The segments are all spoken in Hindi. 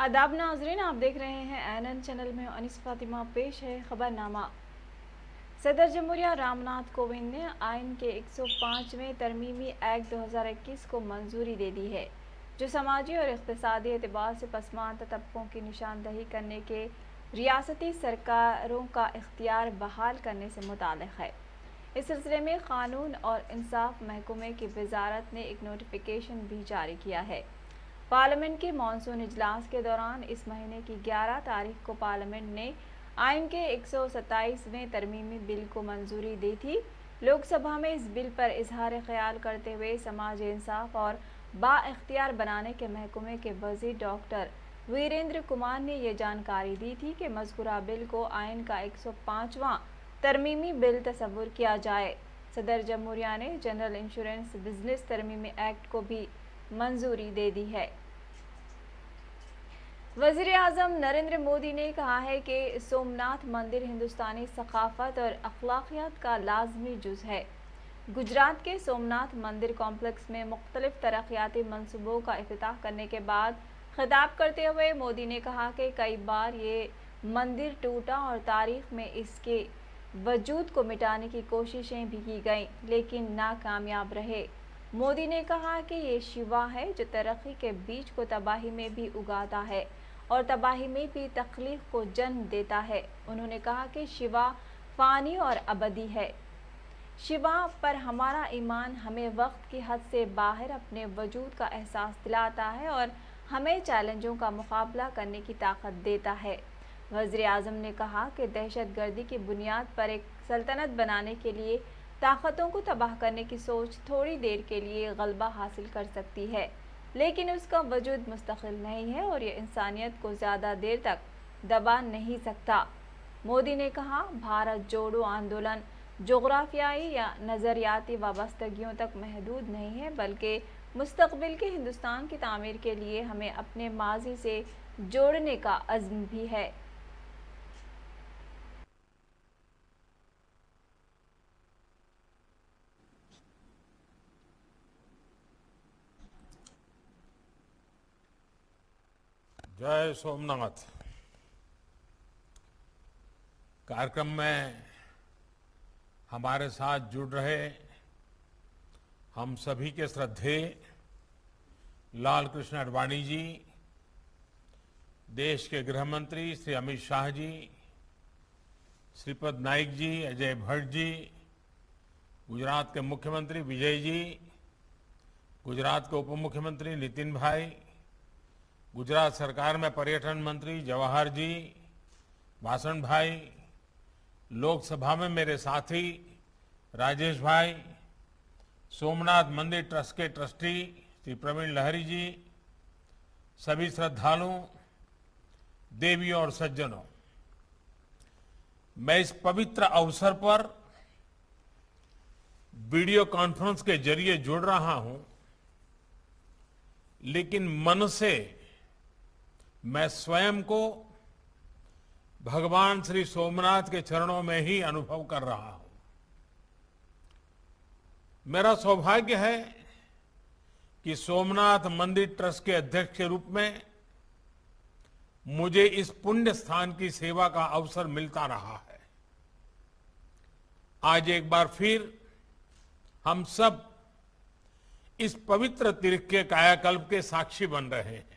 आदाब नाजरीन, आप देख रहे हैं एनएन चैनल में अनिस फातिमा। पेश है खबरनामा। सदर जमहूरिया रामनाथ कोविंद ने आइन के 105वें तरमीमी एक्ट 2021 को मंजूरी दे दी है, जो समाजी और इक़्तिसादी एतबार से पसमानदा तबकों की निशानदही करने के रियासती सरकारों का इख्तियार बहाल करने से मुताल्लिक़ है। इस सिलसिले में कानून और इंसाफ महकमे की वजारत ने एक नोटिफिकेशन भी जारी किया है। पार्लियामेंट के मानसून इजलास के दौरान इस महीने की 11 तारीख को पार्लियामेंट ने आइन के 127वें तरमीमी बिल को मंजूरी दी थी। लोकसभा में इस बिल पर इजहार ख्याल करते हुए समाजी इंसाफ और बाइख्तियार बनाने के महकमे के वज़ीर डॉक्टर वीरेंद्र कुमार ने यह जानकारी दी थी कि मज़कूरा बिल को आइन का 105वां तरमीमी बिल तस्वुर किया जाए। सदर जमहूरिया ने जनरल इंश्योरेंस बिजनेस तरमीमी एक्ट को भी मंजूरी दे दी है। वज़ीर आज़म नरेंद्र मोदी ने कहा है कि सोमनाथ मंदिर हिंदुस्तानी सकाफ़त और अखलाकियात का लाजमी जुज़ है। गुजरात के सोमनाथ मंदिर कॉम्प्लेक्स में मुख्तलिफ तरक्याती मनसूबों का इफ्तिताह करने के बाद खिताब करते हुए मोदी ने कहा कि कई बार ये मंदिर टूटा और तारीख में इसके वजूद को मिटाने की कोशिशें भी की गईं, लेकिन नाकामयाब रहे। मोदी ने कहा कि ये शिवा है जो तरक्की के बीज को तबाही में भी उगाता है और तबाही में भी तख्लीक को जन्म देता है। उन्होंने कहा कि शिवा फ़ानी और अबदी है। शिवा पर हमारा ईमान हमें वक्त की हद से बाहर अपने वजूद का एहसास दिलाता है और हमें चैलेंजों का मुकाबला करने की ताकत देता है। वज़ीर आज़म ने कहा कि दहशतगर्दी की बुनियाद पर एक सल्तनत बनाने के लिए ताकतों को तबाह करने की सोच थोड़ी देर के लिए गलबा हासिल कर सकती है, लेकिन उसका वजूद मुस्तकिल नहीं है और ये इंसानियत को ज़्यादा देर तक दबा नहीं सकता। मोदी ने कहा, भारत जोड़ो आंदोलन जोग्राफियाई या नज़रियाती वाबस्तगियों तक महदूद नहीं है, बल्कि मुस्तकबिल के हिंदुस्तान की तामीर के लिए हमें अपने माजी से जोड़ने का अज़्म भी है। जय सोमनाथ। कार्यक्रम में हमारे साथ जुड़ रहे हम सभी के श्रद्धेय लाल कृष्ण आडवाणी जी, देश के गृह मंत्री श्री अमित शाह जी, श्रीपद नाइक जी, अजय भट्ट जी, गुजरात के मुख्यमंत्री विजय जी, गुजरात के उप मुख्यमंत्री नितिन भाई, गुजरात सरकार में पर्यटन मंत्री जवाहर जी, वासण भाई, लोकसभा में मेरे साथी राजेश भाई, सोमनाथ मंदिर ट्रस्ट के ट्रस्टी श्री प्रवीण लहरी जी, सभी श्रद्धालुओं, देवियों और सज्जनों, मैं इस पवित्र अवसर पर वीडियो कॉन्फ्रेंस के जरिए जुड़ रहा हूं, लेकिन मन से मैं स्वयं को भगवान श्री सोमनाथ के चरणों में ही अनुभव कर रहा हूं। मेरा सौभाग्य है कि सोमनाथ मंदिर ट्रस्ट के अध्यक्ष के रूप में मुझे इस पुण्य स्थान की सेवा का अवसर मिलता रहा है। आज एक बार फिर हम सब इस पवित्र तीर्थ के कायाकल्प के साक्षी बन रहे हैं।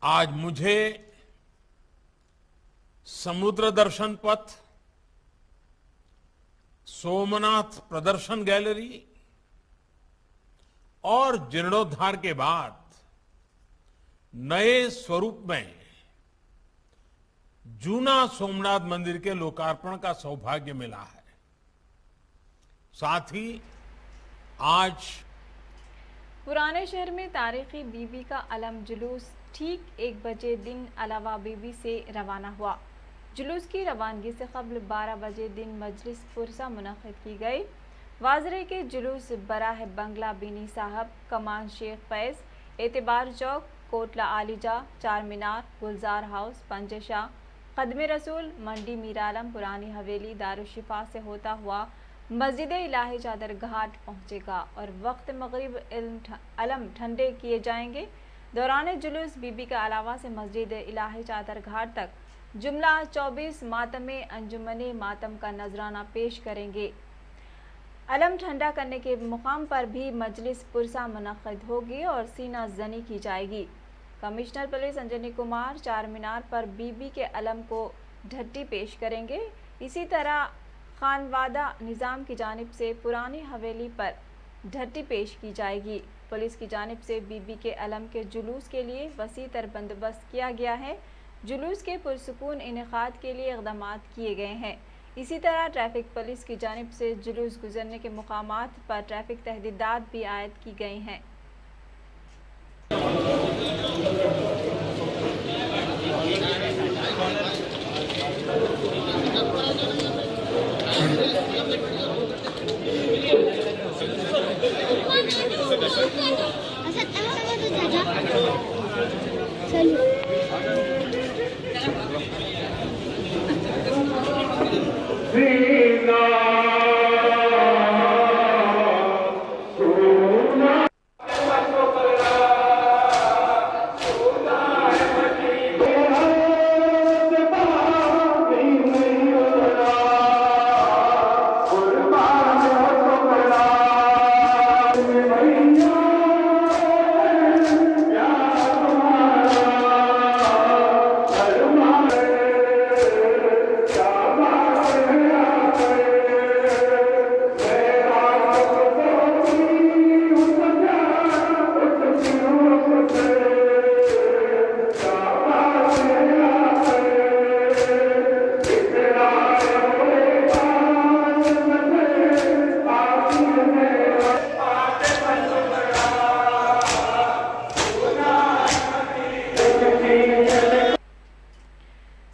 आज मुझे समुद्र दर्शन पथ, सोमनाथ प्रदर्शन गैलरी और जीर्णोद्धार के बाद नए स्वरूप में जूना सोमनाथ मंदिर के लोकार्पण का सौभाग्य मिला है। साथ ही आज पुराने शहर में तारीखी बीबी का अलम जुलूस ठीक 1 बजे दिन अलावा बीबी से रवाना हुआ। जुलूस की रवानगी से कबल 12 बजे दिन मजलिस पुरसा मुनक़िद की गई। वाजरे के जुलूस बराह बंगला बीनी साहब, कमान शेख फैज, एतबार चौक, कोटला आलिजा, चार मीनार, गुलजार हाउस, पंजशाह, कदम रसूल, मंडी मीरालम, पुरानी हवेली, दारुशिफा से होता हुआ मस्जिद इलाही चादर घाट पहुंचेगा और वक्त मगरिब अलम ठंडे किए जाएंगे। दौरान जुलूस बीबी के अलावा से मस्जिद इलाही चादर घाट तक जुमला 24 मातम अंजुमन मातम का नजराना पेश करेंगे। अलम ठंडा करने के मुकाम पर भी मजलिस पुरसा मुनक़्क़िद होगी और सीना जनी की जाएगी। कमिश्नर पुलिस अंजनी कुमार चार मीनार पर बीबी के अलम को ढट्टी पेश करेंगे। इसी तरह खानवादा निज़ाम की जानिब से पुरानी हवेली पर ढट्टी पेश की जाएगी। पुलिस की जानिब से बीबी के अलम के जुलूस के लिए वसी तर बंदोबस्त किया गया है। जुलूस के पुरसुकून इनेकाद के लिए इक़दामात किए गए हैं। इसी तरह ट्रैफिक पुलिस की जानिब से जुलूस गुजरने के मुकामात पर ट्रैफिक तहदीदात भी आयद की गई हैं।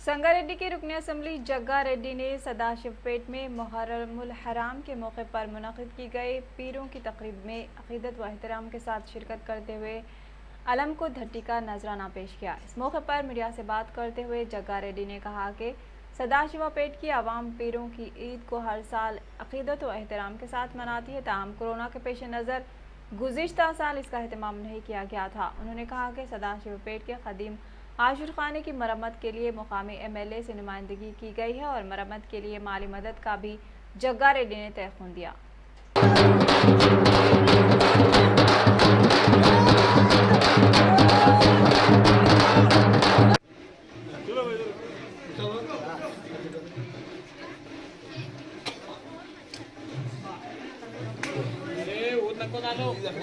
संगारेड्डी के रुकन असम्बली जग्गा रेड्डी ने सदाशिवपेट में मुहर्रमुल हराम के मौके पर मुनक़िद की गई पीरों की तकरीब में अक़ीदत व एहतराम के साथ शिरकत करते हुए अलम को ढट्टी का नजराना पेश किया। इस मौके पर मीडिया से बात करते हुए जग्गा रेड्डी ने कहा कि सदाशिवपेट की आवाम पीरों की ईद को हर साल अक़ीदत व एहतराम के साथ मनाती है। ताहम कोरोना के पेश नज़र गुज़िश्ता साल इसका अहतमाम नहीं किया गया था। उन्होंने कहा कि सदाशिवपेट के क़दीम आशुर खाने की मरम्मत के लिए मुकामी MLA से नुमाइंदगी की गई है और मरम्मत के लिए माली मदद का भी जग्गा रेड्डी ने तयख़ुन दिया।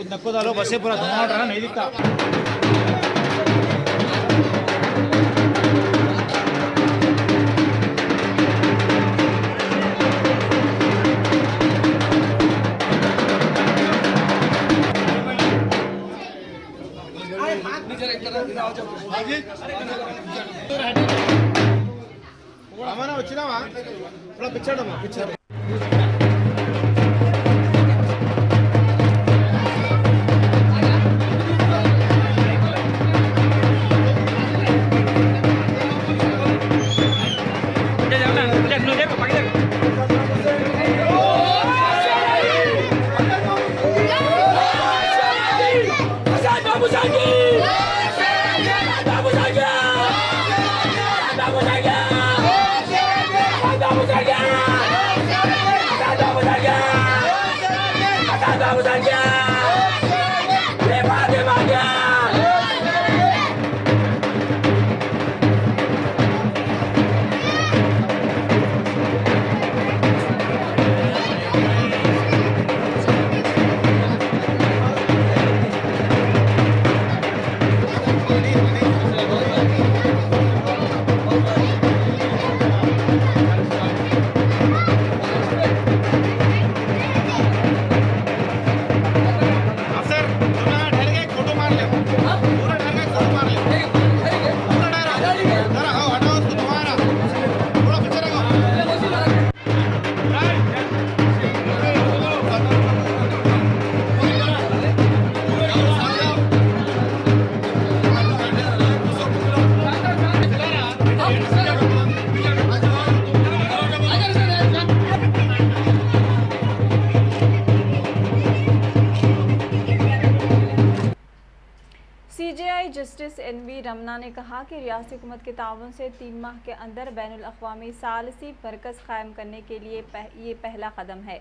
नको डालो बसे पूरा धुआं उठ रहा नहीं दिखता। వచ్చినావా ఇప్పుడు పిచ్చాడమ్మా పిచ్చాడు सीजेआई जस्टिस एनवी रमना ने कहा कि रियासती हुकूमत के ताउन से 3 माह के अंदर बैनुल अक़वामी सालसी मरकज़ कायम करने के लिए ये पहला कदम है।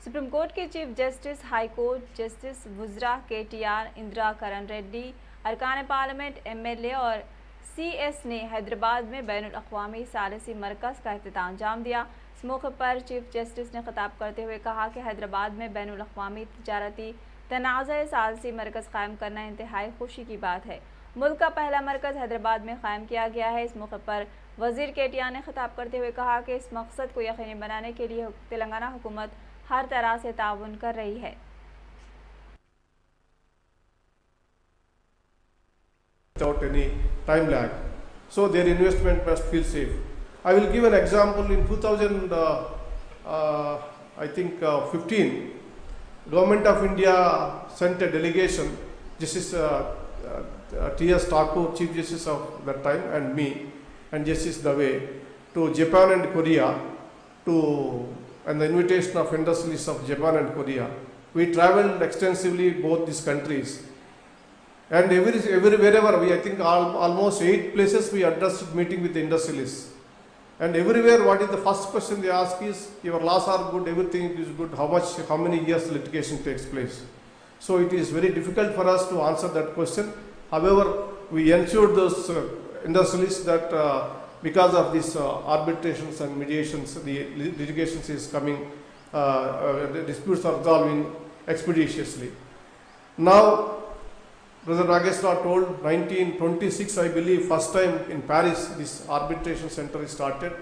सुप्रीम कोर्ट के chief justice, high court justice वुज़रा KTR, इंदिरा करण रेड्डी, अरकान पार्लियामेंट, MLA और CS ने हैदराबाद में बैनुल अक़वामी सालसी मरकज़ का इफ्तिताह अंजाम दिया। इस मौके पर चीफ जस्टिस ने खिताब करते हुए कहा कि हैदराबाद में बैनुल अक़वामी तिजारती तनाज़ा सालसी मरकज़ कायम करना इंतहाई खुशी की बात है। मुल्क का पहला मरकज़ हैदराबाद में कायम किया गया है। इस मौके पर वज़ीर KTR ने खिताब करते हुए कहा कि इस मकसद को यकीनी बनाने के लिए तेलंगाना हुकूमत हर तरह से ताउन कर रही है। Without any time lag, so their investment must feel safe. I will give an example. In 2015, Government of India sent a delegation, Justice T.S. Thakur, Chief Justice of that time, and me, and Justice Dave, to Japan and Korea, and the invitation of industrialists of Japan and Korea. We travelled extensively both these countries. And wherever I think almost 8 places we addressed meeting with the industrialists. And everywhere, what is the first question they ask is, your laws are good, everything is good, how many years litigation takes place? So it is very difficult for us to answer that question. However, we ensured those industrialists that because of these arbitrations and mediations, the litigations is coming, the disputes are resolving expeditiously. Now, Brother Nageswara told 1926, I believe, first time in Paris this arbitration center is started.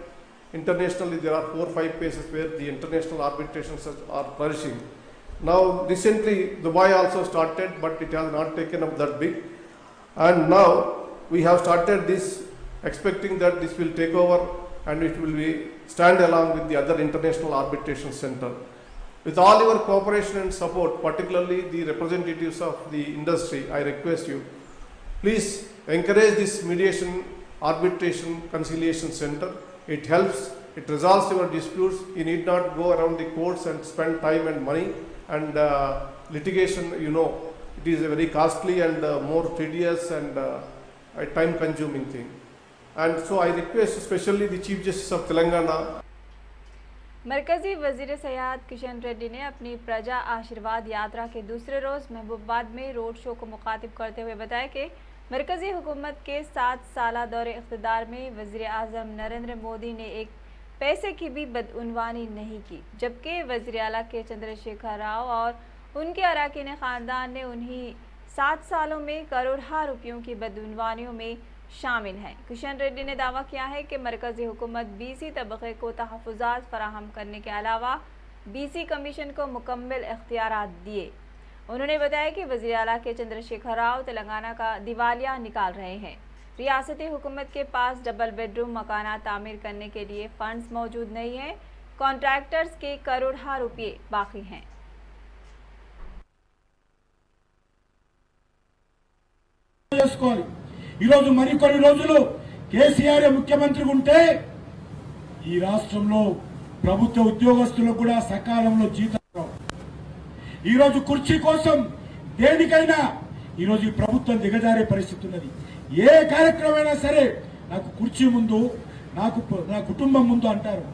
Internationally, there are 4 or 5 places where the international arbitrations are flourishing. Now, recently, Dubai also started, but it has not taken up that big. And now, we have started this, expecting that this will take over and it will be stand along with the other international arbitration center. With all your cooperation and support, particularly the representatives of the industry, I request you, please encourage this mediation, arbitration, conciliation center. It helps, it resolves your disputes. You need not go around the courts and spend time and money. And litigation, you know, it is a very costly and more tedious and a time-consuming thing. And so I request especially the Chief Justice of Telangana. मरकजी वजीर सयाहत किशन रेड्डी ने अपनी प्रजा आशीर्वाद यात्रा के दूसरे रोज़ महबूबाबाद में रोड शो को मुखातिब करते हुए बताया कि मरकजी हुकूमत के 7 साला दौरे इख्तिदार में वज़ीर आज़म नरेंद्र मोदी ने एक पैसे की भी बदउनवानी नहीं की, जबकि वज़ीर आला के चंद्रशेखर राव और उनके अरकान ख़ानदान ने उन्हीं 7 सालों में करोड़ों रुपयों की बदउनवानियों में शामिल हैं। किशन रेड्डी ने दावा किया है कि मरकजी हुकूमत BC तबक़े को तहफ़्फ़ुज़ात फ़राहम करने के अलावा BC कमीशन को मुकम्मल इख्तियारात दिए। उन्होंने बताया कि वज़ीर आला के चंद्रशेखर राव तेलंगाना का दिवालिया निकाल रहे हैं। रियासती हुकूमत के पास डबल बेडरूम मकानात तामीर करने के लिए फंड्स मौजूद नहीं हैं। कॉन्ट्रैक्टर्स के करोड़ों रुपये बाकी हैं। ఈరోజు మరికొన్ని రోజులు కేసీఆర్ ముఖ్యమంత్రి ఉంటే ఈ రాష్ట్రంలో ప్రభుత్వ ఉద్యోగస్తులకు కూడా సకాలంలో జీతాలు ఈరోజు కుర్చీ కోసం దేనికైనా ఈరోజు ఈ ప్రభుత్వం దిగజారే పరిస్థితి ఉన్నది. ఏ కార్యక్రమమైనా సరే నాకు కుర్చీ ముందు, నాకు నా కుటుంబం ముందు అంటారు.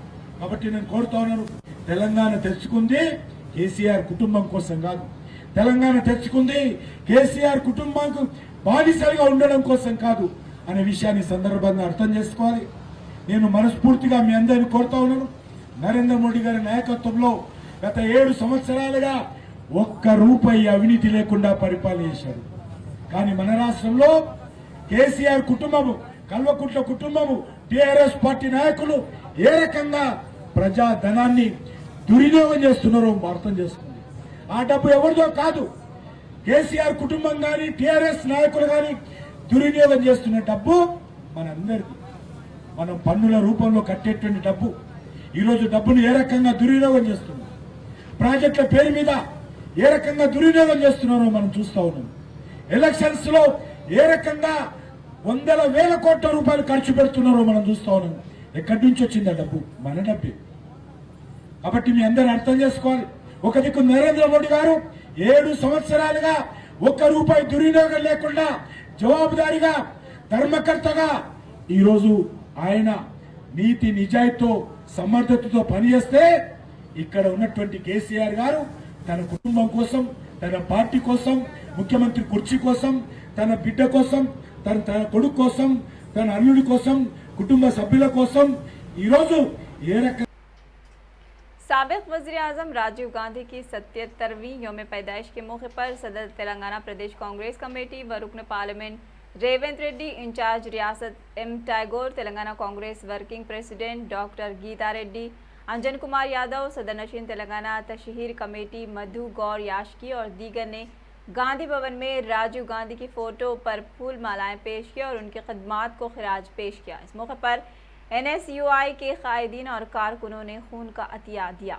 కాబట్టి నేను కోరుతా ఉన్నాను, తెలంగాణ తెచ్చుకుంది కేసీఆర్ కుటుంబం కోసం కాదు. తెలంగాణ తెచ్చుకుంది కేసీఆర్ కుటుంబానికి బానిసలుగా ఉండడం కోసం కాదు అనే విషయాన్ని సందర్భంగా అర్థం చేసుకోవాలి. నేను మనస్ఫూర్తిగా మీ అందరిని కోరుతా ఉన్నాను, నరేంద్ర మోడీ గారి నాయకత్వంలో గత 7 సంవత్సరాలుగా ఒక్క రూపాయి అవినీతి లేకుండా పరిపాలన చేశారు. కానీ మన రాష్ట్రంలో కేసీఆర్ కుటుంబము, కల్వకుంట్ల కుటుంబము, టీఆర్ఎస్ పార్టీ నాయకులు ఏ రకంగా ప్రజా ధనాన్ని దుర్వినియోగం చేస్తున్నారో అర్థం చేసుకోండి. ఆ డబ్బు ఎవరిదో కాదు, కేసీఆర్ కుటుంబం కానీ టీఆర్ఎస్ నాయకులు కానీ దుర్వినియోగం చేస్తున్న డబ్బు మనందరిది. మనం పన్నుల రూపంలో కట్టేటువంటి డబ్బు ఈరోజు డబ్బును ఏ రకంగా దుర్వినియోగం చేస్తున్నాం, ప్రాజెక్టుల పేరు మీద ఏ రకంగా దుర్వినియోగం చేస్తున్నారో మనం చూస్తా ఉన్నాం. ఎలక్షన్స్ లో ఏ రకంగా వందల వేల కోట్ల రూపాయలు ఖర్చు పెడుతున్నారో మనం చూస్తా ఉన్నాం. ఎక్కడి నుంచి వచ్చింది ఆ డబ్బు? మన డబ్బే. కాబట్టి మీ అందరూ అర్థం చేసుకోవాలి. ఒక దిక్కు నరేంద్ర మోడీ గారు 7 సంవత్సరాలుగా ఒక్క రూపాయి దుర్వినియోగం లేకుండా జవాబుదారీగా ధర్మకర్తగా ఈరోజు ఆయన నీతి నిజాయితీతో సమర్థతతో పనిచేస్తే ఇక్కడ ఉన్నటువంటి కేసీఆర్ గారు తన కుటుంబం కోసం, తన పార్టీ కోసం, ముఖ్యమంత్రి కుర్చీ కోసం, తన బిడ్డ కోసం, తన కొడుకు కోసం, తన అల్లుడి కోసం, కుటుంబ సభ్యుల కోసం ఈరోజు ఏ రకంగా साबिक वज़ीर आज़म राजीव गांधी की 77वीं योम पैदाइश के मौके पर सदर तेलंगाना प्रदेश कांग्रेस कमेटी व रुकन पार्लियामेंट रेवंत रेड्डी, इंचार्ज रियासत M Tagore, Telangana Congress working president doctor Geeta Reddy, Anjan Kumar Yadav, सदर नशीन तेलंगाना तशहीर कमेटी मधु गौर याशकी और दीगर ने गांधी भवन में राजीव गांधी की फोटो पर फूल मालाएं पेश किया और उनकी खिदमात को खिराज पेश किया। इस मौके पर NSUI के कायदीन और कारकुनों ने खून का अतिया दिया।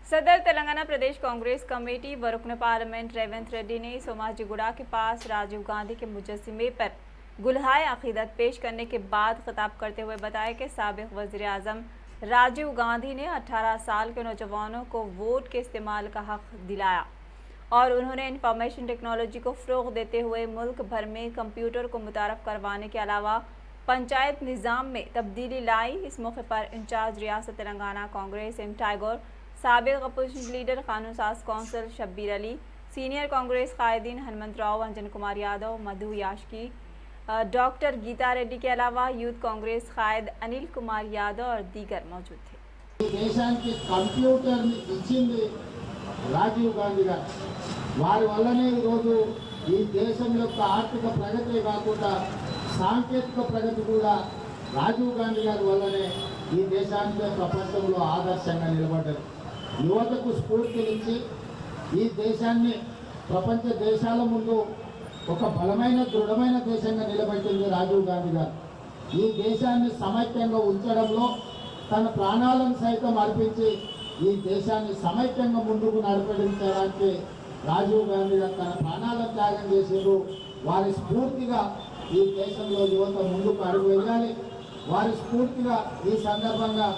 सदर तेलंगाना प्रदेश कांग्रेस कमेटी व रुकन पार्लियामेंट रेवंत रेड्डी ने सोमाजीगुड़ा के पास राजीव गांधी के मुजस्सिमे पर गुलहाए अकीदत पेश करने के बाद खिताब करते हुए बताया कि साबिक वज़ीर आज़म राजीव गांधी ने 18 साल के नौजवानों को वोट के इस्तेमाल का हक दिलाया और उन्होंने इंफॉर्मेशन टेक्नोलॉजी को फ़रोग़ देते हुए मुल्क भर में कंप्यूटर को मुतारफ़ करवाने के अलावा पंचायत निज़ाम में तब्दीली लाई। इस मौके पर इंचार्ज रियासत तेलंगाना कांग्रेस एम टैगोर, साबिक अपोजिशन लीडर कानून साज कौंसल शब्बीर अली, सीनियर कांग्रेस कायदीन हनुमंत राव, अंजन कुमार यादव, मधु याशकी, डॉक्टर गीता रेड्डी के अलावा यूथ कांग्रेस कायद अनिल कुमार यादव और दीगर मौजूद थे। దేశానికి కంప్యూటర్ ఇచ్చింది రాజీవ్ గాంధీ గారు. వారి వల్లనే ఈరోజు ఈ దేశం యొక్క ఆర్థిక ప్రగతి కాకుండా సాంకేతిక ప్రగతి కూడా రాజీవ్ గాంధీ గారి వల్లనే ఈ దేశానికి ప్రపంచంలో ఆదర్శంగా నిలబడ్డారు. యువతకు స్ఫూర్తినిచ్చి ఈ దేశాన్ని ప్రపంచ దేశాల ముందు ఒక బలమైన దృఢమైన దేశంగా నిలబెట్టింది రాజీవ్ గాంధీ గారు. ఈ దేశాన్ని సమైక్యంగా ఉంచడంలో తన ప్రాణాలను సైతం అర్పించి ఈ దేశాన్ని సమైక్యంగా ముందుకు నడిపించడానికి రాజీవ్ గాంధీ గారు తన ప్రాణాలను త్యాగం చేశారు. వారి స్ఫూర్తిగా ఈ దేశంలో యువత ముందుకు అడుగు వేయాలి. వారి స్ఫూర్తిగా ఈ సందర్భంగా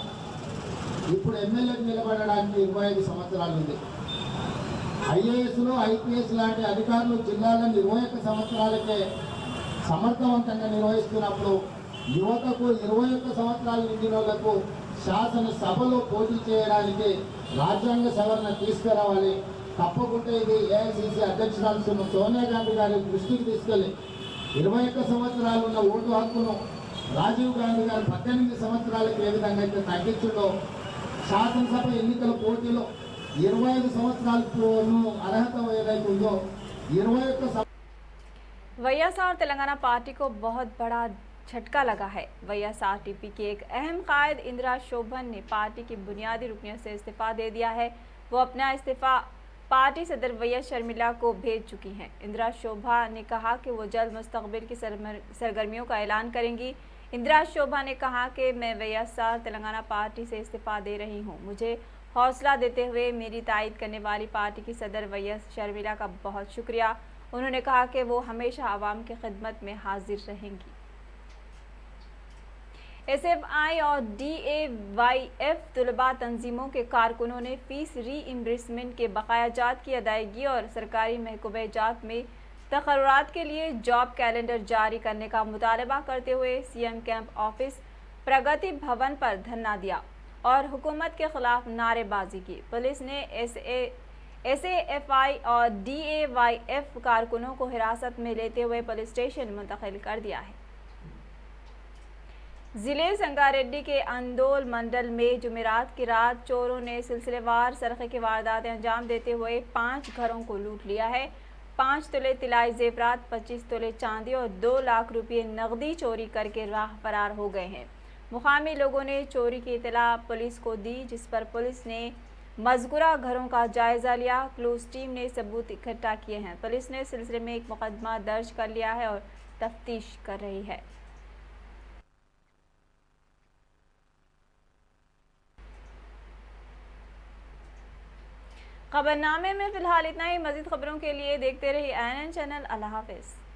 ఇప్పుడు ఎమ్మెల్యేకి నిలబడడానికి 25 సంవత్సరాలు ఉంది. ఐఏఎస్లు ఐపీఎస్ లాంటి అధికారులు జిల్లాలను 21 సంవత్సరాలకే సమర్థవంతంగా నిర్వహిస్తున్నప్పుడు యువతకు 21 సంవత్సరాలు నిండిన వాళ్లకు శాసనసభలో పోటీ చేయడానికి రాజ్యాంగ సవరణ తీసుకురావాలి. తప్పకుండా ఇది ఏఐసిసి అధ్యక్షురాలు సోనియా గాంధీ గారి దృష్టికి తీసుకెళ్ళి 21 సంవత్సరాలు ఉన్న ఓటు హక్కును రాజీవ్ గాంధీ గారు 18 సంవత్సరాలకు ఏ విధంగా అయితే తగ్గించిందో శాసనసభ ఎన్నికల పోటీలో 25 సంవత్సరాలకు అర్హత ఏదైతే ఉందో 21 వైఎస్ఆర్ तेलंगाना पार्टी को बहुत बड़ा झटका लगा है। వైఎస్ఆర్ टीपी की एक अहम कायद इंदिरा शोभन ने पार्टी की बुनियादी रुकनियत से इस्तीफा दे दिया है। वो अपना इस्तीफा पार्टी सदर वैएस शर्मिला को भेज चुकी हैं। इंदिरा शोभा ने कहा कि वो जल्द मुस्तकबिल की सरगर्मियों का ऐलान करेंगी। इंदिरा शोभा ने कहा कि मैं వైఎస్ఆర్ तेलंगाना पार्टी से इस्तीफा दे रही हूँ। मुझे हौसला देते हुए मेरी तायद करने वाली पार्टी की सदर वैएस शर्मिला का बहुत शुक्रिया। उन्होंने कहा कि वो हमेशा आवाम की खिदमत में हाजिर रहेंगी। SFI और DAYF तलबा तंजीमों के कारकुनों ने फीस रीइम्बर्समेंट के बकाया जात की अदायगी और सरकारी महकूमे जात में तकर्रुरात के लिए जॉब कैलेंडर जारी करने का मुतालबा करते हुए CM कैंप ऑफिस प्रगति भवन पर धरना दिया और हुकूमत के खिलाफ नारेबाजी की। पुलिस ने SAFI और DAYF कारकुनों को हिरासत में लेते हुए पुलिस स्टेशन मुंतकिल कर दिया है। जिले संगारेड्डी के अंदोल मंडल में जुमेरात की रात चोरों ने सिलसिलेवार सरक़े की वारदातें अंजाम देते हुए 5 घरों को लूट लिया है। 5 तोले तिलाई जेवरात, 25 तोले चांदी और 2 लाख रुपये नकदी चोरी करके राह फरार हो गए हैं। मुकामी लोगों ने चोरी की इतला पुलिस को दी, जिस पर पुलिस ने मज़कूरा घरों का जायजा लिया। क्लूज टीम ने सबूत इकट्ठा किए हैं। पुलिस ने इस सिलसिले में एक मुकदमा दर्ज कर लिया है और तफ्तीश कर रही है। खबरनामे में फिलहाल इतना ही। मज़ीद खबरों के लिए देखते रहिए ANN चैनल। अल्लाह हाफ़िज़।